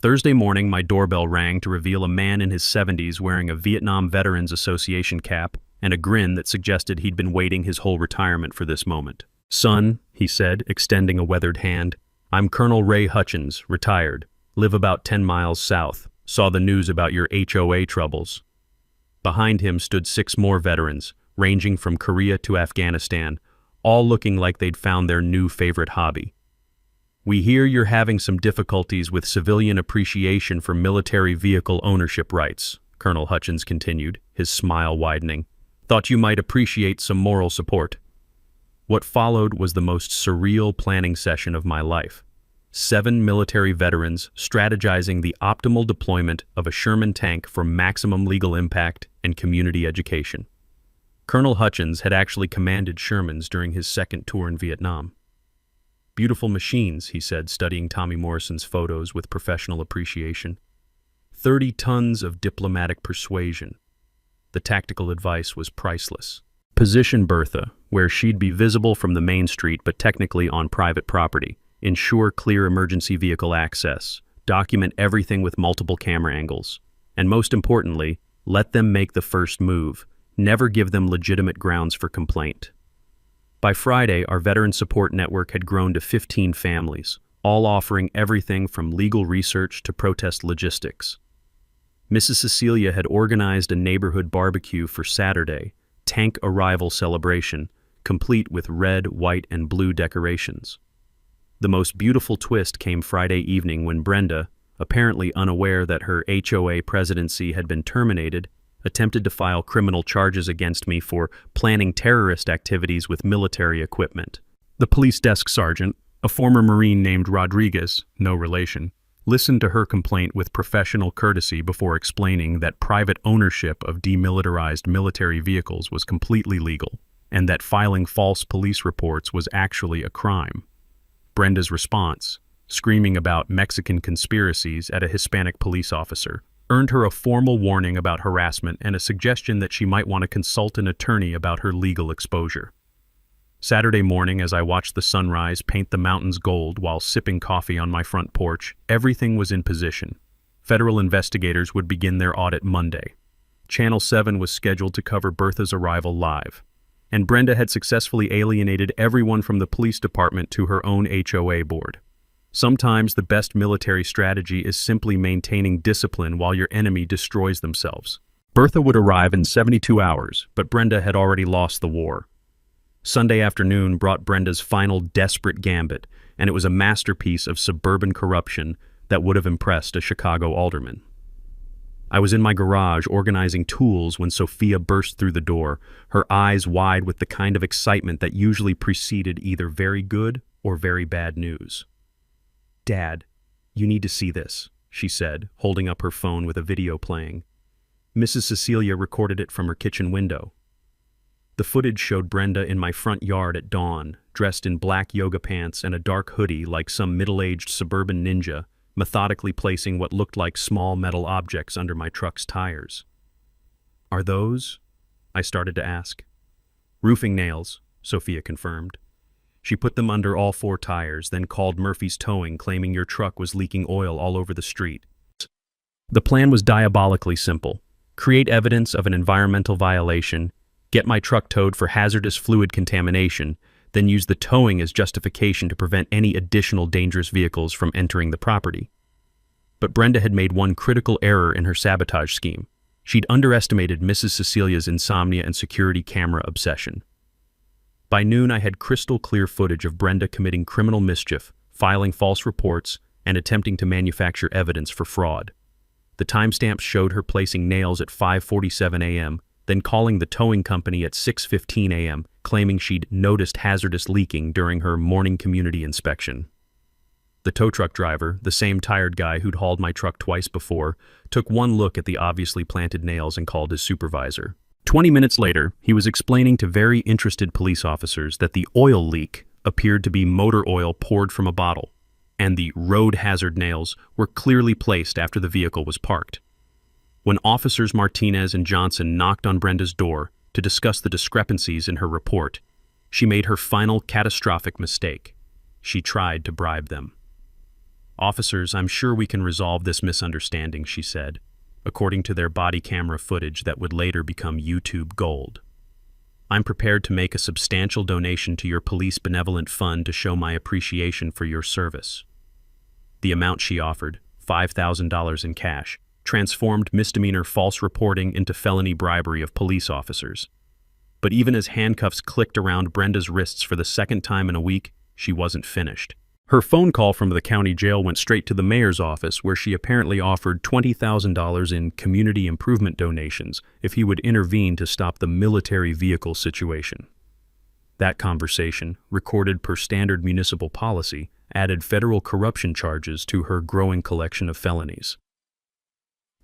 Speaker 1: Thursday morning, my doorbell rang to reveal a man in his 70s wearing a Vietnam Veterans Association cap and a grin that suggested he'd been waiting his whole retirement for this moment. "Son," he said, extending a weathered hand, "I'm Colonel Ray Hutchins, retired, live about 10 miles south, saw the news about your HOA troubles." Behind him stood 6 more veterans, ranging from Korea to Afghanistan, all looking like they'd found their new favorite hobby. "We hear you're having some difficulties with civilian appreciation for military vehicle ownership rights," Colonel Hutchins continued, his smile widening. "Thought you might appreciate some moral support." What followed was the most surreal planning session of my life. 7 military veterans strategizing the optimal deployment of a Sherman tank for maximum legal impact and community education. Colonel Hutchins had actually commanded Shermans during his second tour in Vietnam. Beautiful machines, he said, studying Tommy Morrison's photos with professional appreciation. 30 tons of diplomatic persuasion. The tactical advice was priceless. Position Bertha, where she'd be visible from the main street but technically on private property. Ensure clear emergency vehicle access. Document everything with multiple camera angles. And most importantly, let them make the first move. Never give them legitimate grounds for complaint. By Friday, our veteran support network had grown to 15 families, all offering everything from legal research to protest logistics. Mrs. Cecilia had organized a neighborhood barbecue for Saturday, tank arrival celebration, complete with red, white, and blue decorations. The most beautiful twist came Friday evening when Brenda, apparently unaware that her HOA presidency had been terminated, attempted to file criminal charges against me for planning terrorist activities with military equipment. The police desk sergeant, a former Marine named Rodriguez, no relation, listened to her complaint with professional courtesy before explaining that private ownership of demilitarized military vehicles was completely legal, and that filing false police reports was actually a crime. Brenda's response, screaming about Mexican conspiracies at a Hispanic police officer, earned her a formal warning about harassment and a suggestion that she might want to consult an attorney about her legal exposure. Saturday morning, as I watched the sunrise paint the mountains gold while sipping coffee on my front porch, everything was in position. Federal investigators would begin their audit Monday. Channel 7 was scheduled to cover Bertha's arrival live, and Brenda had successfully alienated everyone from the police department to her own HOA board. Sometimes the best military strategy is simply maintaining discipline while your enemy destroys themselves. Bertha would arrive in 72 hours, but Brenda had already lost the war. Sunday afternoon brought Brenda's final desperate gambit, and it was a masterpiece of suburban corruption that would have impressed a Chicago alderman. I was in my garage organizing tools when Sophia burst through the door, her eyes wide with the kind of excitement that usually preceded either very good or very bad news. "Dad, you need to see this," she said, holding up her phone with a video playing. Mrs. Cecilia recorded it from her kitchen window. The footage showed Brenda in my front yard at dawn, dressed in black yoga pants and a dark hoodie like some middle-aged suburban ninja, methodically placing what looked like small metal objects under my truck's tires. "Are those?" I started to ask. "Roofing nails," Sophia confirmed. She put them under all 4 tires, then called Murphy's Towing, claiming your truck was leaking oil all over the street. The plan was diabolically simple. Create evidence of an environmental violation, get my truck towed for hazardous fluid contamination, then use the towing as justification to prevent any additional dangerous vehicles from entering the property. But Brenda had made one critical error in her sabotage scheme. She'd underestimated Mrs. Cecilia's insomnia and security camera obsession. By noon, I had crystal clear footage of Brenda committing criminal mischief, filing false reports, and attempting to manufacture evidence for fraud. The timestamps showed her placing nails at 5:47 a.m., then calling the towing company at 6:15 a.m., claiming she'd noticed hazardous leaking during her morning community inspection. The tow truck driver, the same tired guy who'd hauled my truck twice before, took one look at the obviously planted nails and called his supervisor. 20 minutes later, he was explaining to very interested police officers that the oil leak appeared to be motor oil poured from a bottle, and the road hazard nails were clearly placed after the vehicle was parked. When Officers Martinez and Johnson knocked on Brenda's door to discuss the discrepancies in her report, she made her final catastrophic mistake. She tried to bribe them. "Officers, I'm sure we can resolve this misunderstanding," she said, according to their body camera footage that would later become YouTube gold. "I'm prepared to make a substantial donation to your police benevolent fund to show my appreciation for your service." The amount she offered, $5,000 in cash, transformed misdemeanor false reporting into felony bribery of police officers. But even as handcuffs clicked around Brenda's wrists for the second time in a week, she wasn't finished. Her phone call from the county jail went straight to the mayor's office, where she apparently offered $20,000 in community improvement donations if he would intervene to stop the military vehicle situation. That conversation, recorded per standard municipal policy, added federal corruption charges to her growing collection of felonies.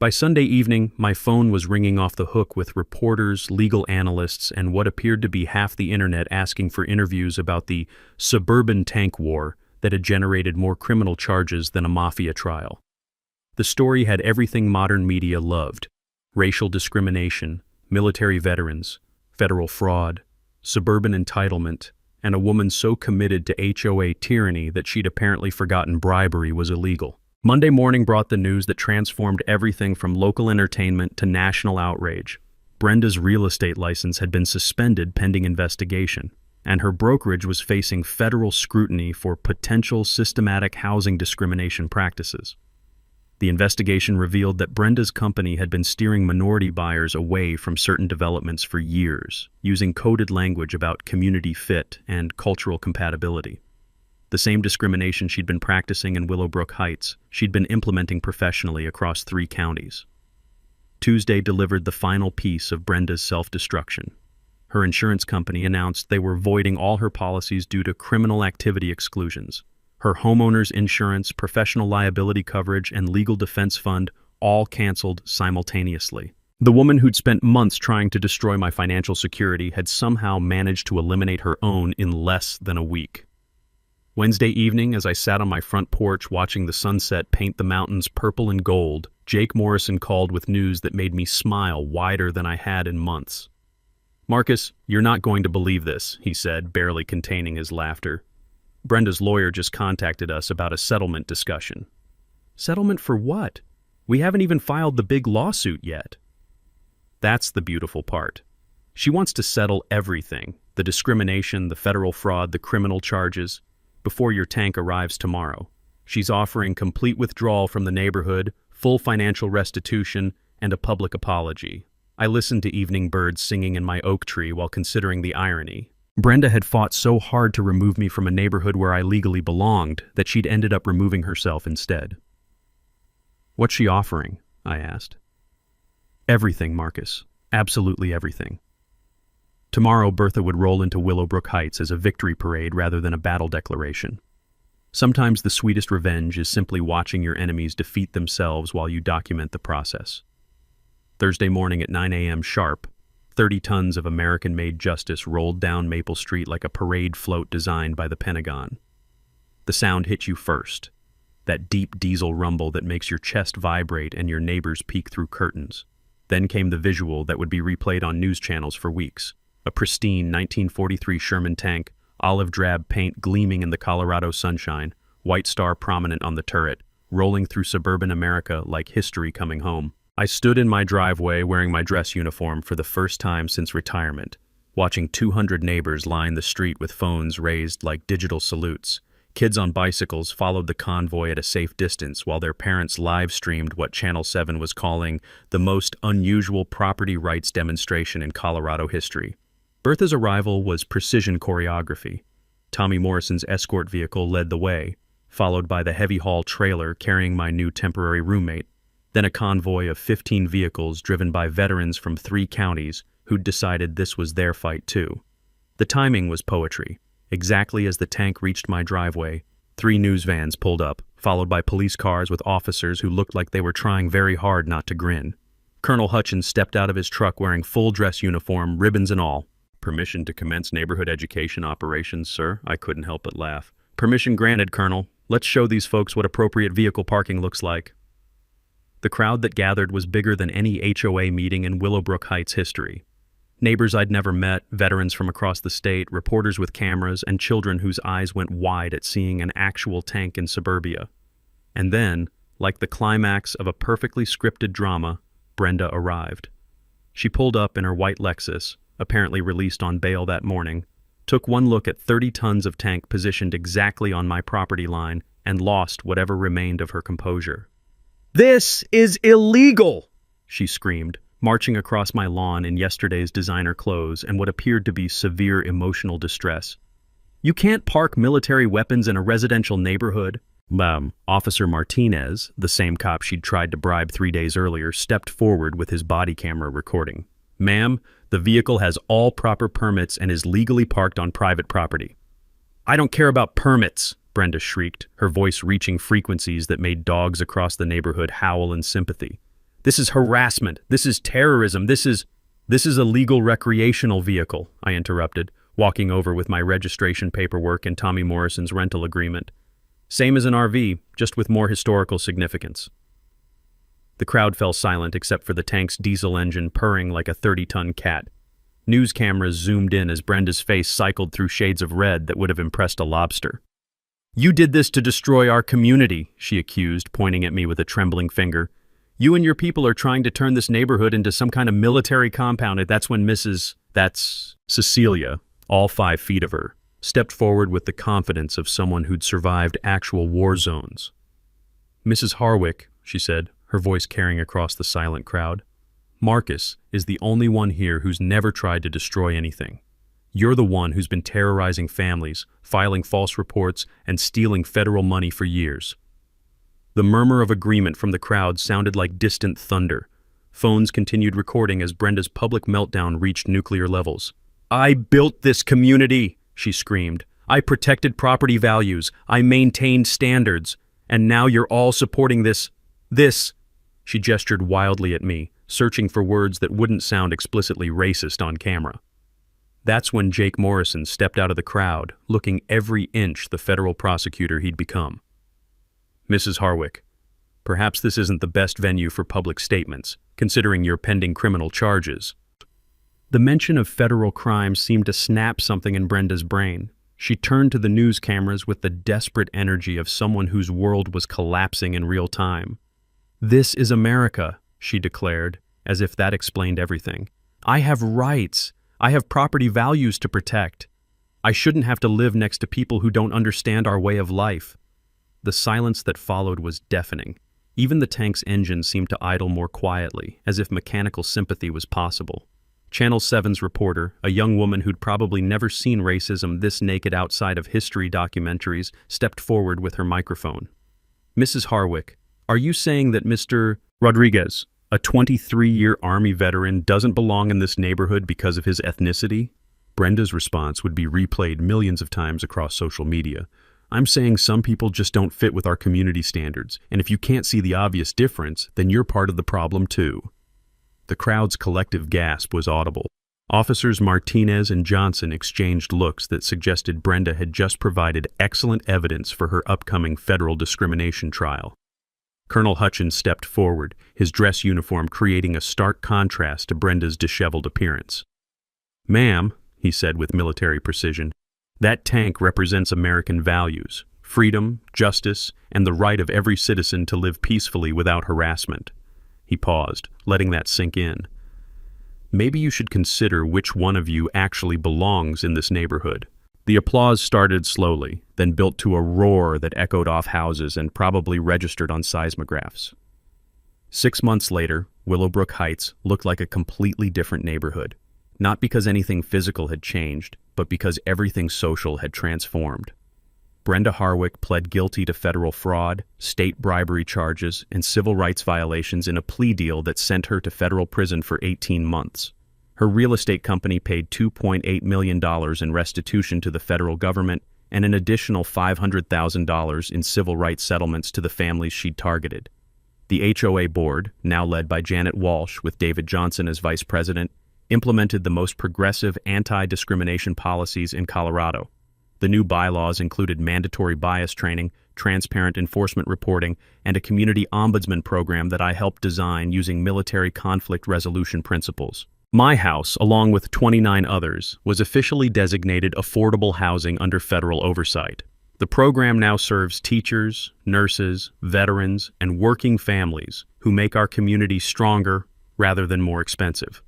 Speaker 1: By Sunday evening, my phone was ringing off the hook with reporters, legal analysts, and what appeared to be half the internet asking for interviews about the suburban tank war that had generated more criminal charges than a mafia trial. The story had everything modern media loved: racial discrimination, military veterans, federal fraud, suburban entitlement, and a woman so committed to HOA tyranny that she'd apparently forgotten bribery was illegal. Monday morning brought the news that transformed everything from local entertainment to national outrage. Brenda's real estate license had been suspended pending investigation, and her brokerage was facing federal scrutiny for potential systematic housing discrimination practices. The investigation revealed that Brenda's company had been steering minority buyers away from certain developments for years, using coded language about community fit and cultural compatibility. The same discrimination she'd been practicing in Willowbrook Heights, she'd been implementing professionally across 3 counties. Tuesday delivered the final piece of Brenda's self-destruction. Her insurance company announced they were voiding all her policies due to criminal activity exclusions. Her homeowner's insurance, professional liability coverage, and legal defense fund all canceled simultaneously. The woman who'd spent months trying to destroy my financial security had somehow managed to eliminate her own in less than a week. Wednesday evening, as I sat on my front porch watching the sunset paint the mountains purple and gold, Jake Morrison called with news that made me smile wider than I had in months. "Marcus, you're not going to believe this," he said, barely containing his laughter. "Brenda's lawyer just contacted us about a settlement discussion." "Settlement for what? We haven't even filed the big lawsuit yet." That's the beautiful part. She wants to settle everything: the discrimination, the federal fraud, the criminal charges, before your tank arrives tomorrow. She's offering complete withdrawal from the neighborhood, full financial restitution, and a public apology. I listened to evening birds singing in my oak tree while considering the irony. Brenda had fought so hard to remove me from a neighborhood where I legally belonged that she'd ended up removing herself instead. "What's she offering?" I asked. "Everything, Marcus. Absolutely everything." Tomorrow, Bertha would roll into Willowbrook Heights as a victory parade rather than a battle declaration. Sometimes the sweetest revenge is simply watching your enemies defeat themselves while you document the process. Thursday morning at 9 a.m. sharp, 30 tons of American-made justice rolled down Maple Street like a parade float designed by the Pentagon. The sound hit you first, that deep diesel rumble that makes your chest vibrate and your neighbors peek through curtains. Then came the visual that would be replayed on news channels for weeks: a pristine 1943 Sherman tank, olive drab paint gleaming in the Colorado sunshine, white star prominent on the turret, rolling through suburban America like history coming home. I stood in my driveway wearing my dress uniform for the first time since retirement, watching 200 neighbors line the street with phones raised like digital salutes. Kids on bicycles followed the convoy at a safe distance while their parents live-streamed what Channel 7 was calling the most unusual property rights demonstration in Colorado history. Bertha's arrival was precision choreography. Tommy Morrison's escort vehicle led the way, followed by the heavy-haul trailer carrying my new temporary roommate, then a convoy of 15 vehicles driven by veterans from 3 counties who'd decided this was their fight too. The timing was poetry. Exactly as the tank reached my driveway, 3 news vans pulled up, followed by police cars with officers who looked like they were trying very hard not to grin. Colonel Hutchins stepped out of his truck wearing full dress uniform, ribbons and all. "Permission to commence neighborhood education operations, sir?" I couldn't help but laugh. "Permission granted, Colonel. Let's show these folks what appropriate vehicle parking looks like." The crowd that gathered was bigger than any HOA meeting in Willowbrook Heights history. Neighbors I'd never met, veterans from across the state, reporters with cameras, and children whose eyes went wide at seeing an actual tank in suburbia. And then, like the climax of a perfectly scripted drama, Brenda arrived. She pulled up in her white Lexus, apparently released on bail that morning, took one look at 30 tons of tank positioned exactly on my property line, and lost whatever remained of her composure. "This is illegal!" she screamed, marching across my lawn in yesterday's designer clothes and what appeared to be severe emotional distress. "You can't park military weapons in a residential neighborhood." Officer Martinez, the same cop she'd tried to bribe 3 days earlier, stepped forward with his body camera recording. "Ma'am, the vehicle has all proper permits and is legally parked on private property." "I don't care about permits," Brenda shrieked, her voice reaching frequencies that made dogs across the neighborhood howl in sympathy. "This is harassment. This is terrorism. This is a legal recreational vehicle," I interrupted, walking over with my registration paperwork and Tommy Morrison's rental agreement. Same as an RV, just with more historical significance. The crowd fell silent except for the tank's diesel engine purring like a 30-ton cat. News cameras zoomed in as Brenda's face cycled through shades of red that would have impressed a lobster. "You did this to destroy our community," she accused, pointing at me with a trembling finger. "You and your people are trying to turn this neighborhood into some kind of military compound." And that's when that's Cecilia, all 5 feet of her, stepped forward with the confidence of someone who'd survived actual war zones. "Mrs. Harwick," she said, her voice carrying across the silent crowd, "Marcus is the only one here who's never tried to destroy anything. You're the one who's been terrorizing families, filing false reports, and stealing federal money for years." The murmur of agreement from the crowd sounded like distant thunder. Phones continued recording as Brenda's public meltdown reached nuclear levels. "I built this community," she screamed. "I protected property values. I maintained standards. And now you're all supporting this. She gestured wildly at me, searching for words that wouldn't sound explicitly racist on camera. That's when Jake Morrison stepped out of the crowd, looking every inch the federal prosecutor he'd become. "Mrs. Harwick, perhaps this isn't the best venue for public statements, considering your pending criminal charges." The mention of federal crimes seemed to snap something in Brenda's brain. She turned to the news cameras with the desperate energy of someone whose world was collapsing in real time. "This is America," she declared, as if that explained everything. "I have rights. I have property values to protect. I shouldn't have to live next to people who don't understand our way of life." The silence that followed was deafening. Even the tank's engine seemed to idle more quietly, as if mechanical sympathy was possible. Channel 7's reporter, a young woman who'd probably never seen racism this naked outside of history documentaries, stepped forward with her microphone. "Mrs. Harwick, are you saying that Mr. Rodriguez, a 23-year Army veteran, doesn't belong in this neighborhood because of his ethnicity?" Brenda's response would be replayed millions of times across social media. "I'm saying some people just don't fit with our community standards, and if you can't see the obvious difference, then you're part of the problem too." The crowd's collective gasp was audible. Officers Martinez and Johnson exchanged looks that suggested Brenda had just provided excellent evidence for her upcoming federal discrimination trial. Colonel Hutchins stepped forward, his dress uniform creating a stark contrast to Brenda's disheveled appearance. "Ma'am," he said with military precision, "that tank represents American values, freedom, justice, and the right of every citizen to live peacefully without harassment." He paused, letting that sink in. "Maybe you should consider which one of you actually belongs in this neighborhood." The applause started slowly, then built to a roar that echoed off houses and probably registered on seismographs. 6 months later, Willowbrook Heights looked like a completely different neighborhood. Not because anything physical had changed, but because everything social had transformed. Brenda Harwick pled guilty to federal fraud, state bribery charges, and civil rights violations in a plea deal that sent her to federal prison for 18 months. Her real estate company paid $2.8 million in restitution to the federal government and an additional $500,000 in civil rights settlements to the families she'd targeted. The HOA board, now led by Janet Walsh with David Johnson as vice president, implemented the most progressive anti-discrimination policies in Colorado. The new bylaws included mandatory bias training, transparent enforcement reporting, and a community ombudsman program that I helped design using military conflict resolution principles. My house, along with 29 others, was officially designated affordable housing under federal oversight. The program now serves teachers, nurses, veterans, and working families who make our community stronger rather than more expensive.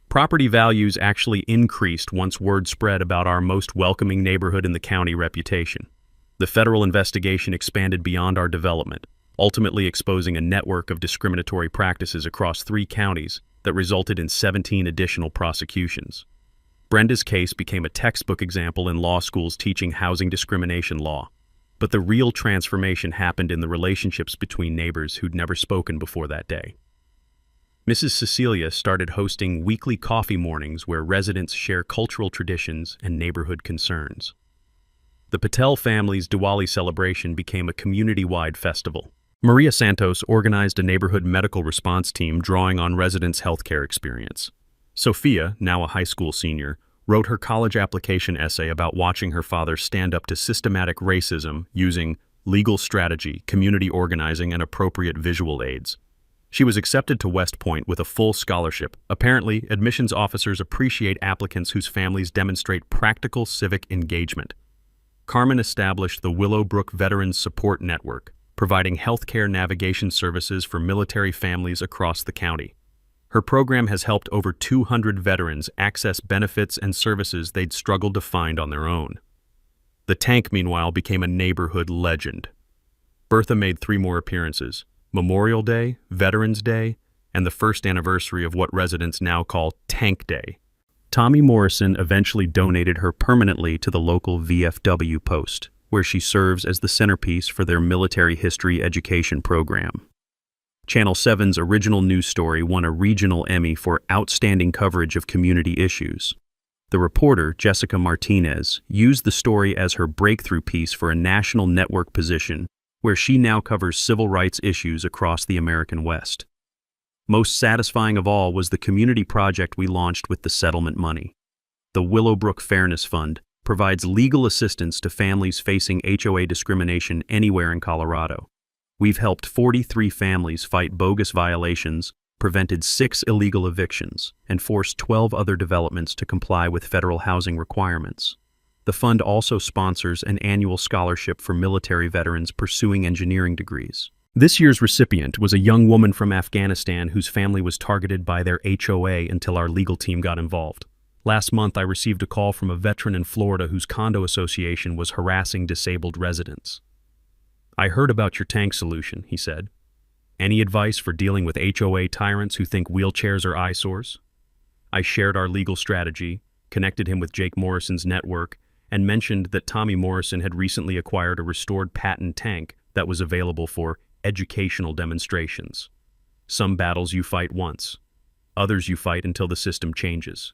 Speaker 1: Property values actually increased once word spread about our most welcoming neighborhood in the county reputation. The federal investigation expanded beyond our development, ultimately exposing a network of discriminatory practices across 3 counties that resulted in 17 additional prosecutions. Brenda's case became a textbook example in law schools teaching housing discrimination law. But the real transformation happened in the relationships between neighbors who'd never spoken before that day. Mrs. Cecilia started hosting weekly coffee mornings where residents share cultural traditions and neighborhood concerns. The Patel family's Diwali celebration became a community-wide festival. Maria Santos organized a neighborhood medical response team drawing on residents' healthcare experience. Sophia, now a high school senior, wrote her college application essay about watching her father stand up to systematic racism using legal strategy, community organizing, and appropriate visual aids. She was accepted to West Point with a full scholarship. Apparently, admissions officers appreciate applicants whose families demonstrate practical civic engagement. Carmen established the Willowbrook Veterans Support Network, providing healthcare navigation services for military families across the county. Her program has helped over 200 veterans access benefits and services they'd struggled to find on their own. The tank, meanwhile, became a neighborhood legend. Bertha made 3 more appearances: Memorial Day, Veterans Day, and the first anniversary of what residents now call Tank Day. Tommy Morrison eventually donated her permanently to the local VFW post, where she serves as the centerpiece for their military history education program. Channel 7's original news story won a regional Emmy for outstanding coverage of community issues. The reporter, Jessica Martinez, used the story as her breakthrough piece for a national network position, where she now covers civil rights issues across the American West. Most satisfying of all was the community project we launched with the settlement money. The Willowbrook Fairness Fund provides legal assistance to families facing HOA discrimination anywhere in Colorado. We've helped 43 families fight bogus violations, prevented 6 illegal evictions, and forced 12 other developments to comply with federal housing requirements. The fund also sponsors an annual scholarship for military veterans pursuing engineering degrees. This year's recipient was a young woman from Afghanistan whose family was targeted by their HOA until our legal team got involved. Last month, I received a call from a veteran in Florida whose condo association was harassing disabled residents. "I heard about your tank solution," he said. "Any advice for dealing with HOA tyrants who think wheelchairs are eyesores?" I shared our legal strategy, connected him with Jake Morrison's network, and mentioned that Tommy Morrison had recently acquired a restored patent tank that was available for educational demonstrations. Some battles you fight once, others you fight until the system changes.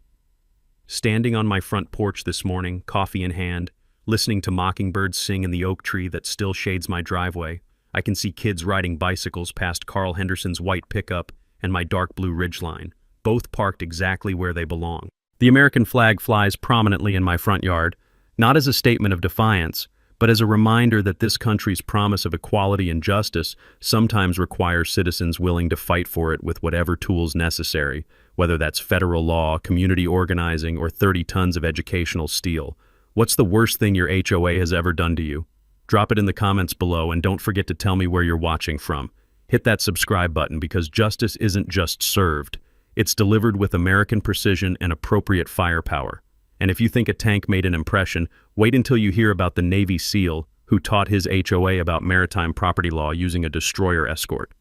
Speaker 1: Standing on my front porch this morning, coffee in hand, listening to mockingbirds sing in the oak tree that still shades my driveway, I can see kids riding bicycles past Carl Henderson's white pickup and my dark blue Ridgeline, both parked exactly where they belong. The American flag flies prominently in my front yard, not as a statement of defiance, but as a reminder that this country's promise of equality and justice sometimes requires citizens willing to fight for it with whatever tools necessary, whether that's federal law, community organizing, or 30 tons of educational steel. What's the worst thing your HOA has ever done to you? Drop it in the comments below, and don't forget to tell me where you're watching from. Hit that subscribe button, because justice isn't just served. It's delivered with American precision and appropriate firepower. And if you think a tank made an impression, wait until you hear about the Navy SEAL who taught his HOA about maritime property law using a destroyer escort.